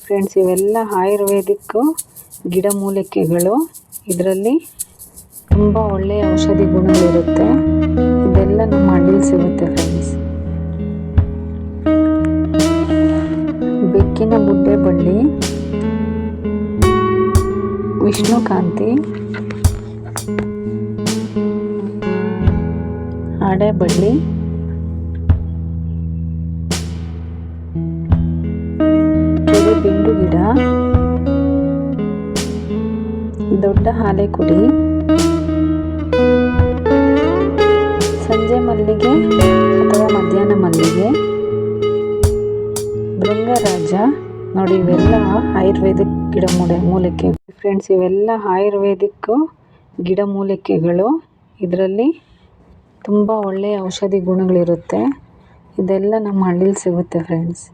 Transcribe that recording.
Friends, ಇವೆಲ್ಲ ಆಯುರ್ವೇದಿಕ್ ಗಿಡಮೂಲಿಕೆಗಳು. ಇದರಲ್ಲಿ ತುಂಬ ಒಳ್ಳೆಯ ಔಷಧಿ ಗುಣಗಳಿರುತ್ತೆ. ಇದೆಲ್ಲ ನಮ್ಮ ಹಳ್ಳಿಲಿ ಸಿಗುತ್ತೆ ಫ್ರೆಂಡ್ಸ್. ಬೆಕ್ಕಿನ ಬುಡ್ಡೆ ಬಳ್ಳಿ, ವಿಷ್ಣುಕಾಂತಿ, ಅಡೆಬಳ್ಳಿ, ಬಿಂಡು ಗಿಡ, ದೊಡ್ಡ ಹಾಲೆಕುಡಿ, ಸಂಜೆ ಮಲ್ಲಿಗೆ ಅಥವಾ ಮಧ್ಯಾಹ್ನ ಮಲ್ಲಿಗೆ, ಭೃಂಗರಾಜ. ನೋಡಿ, ಇವೆಲ್ಲ ಆಯುರ್ವೇದಿಕ್ ಗಿಡಮೂಲಿಕೆ ಫ್ರೆಂಡ್ಸ್. ಇವೆಲ್ಲ ಆಯುರ್ವೇದಿಕ್ ಗಿಡಮೂಲಿಕೆಗಳು. ಇದರಲ್ಲಿ ತುಂಬ ಒಳ್ಳೆಯ ಔಷಧಿ ಗುಣಗಳಿರುತ್ತೆ. ಇದೆಲ್ಲ ನಮ್ಮ ಹಳ್ಳಿಲಿ ಸಿಗುತ್ತೆ ಫ್ರೆಂಡ್ಸ್.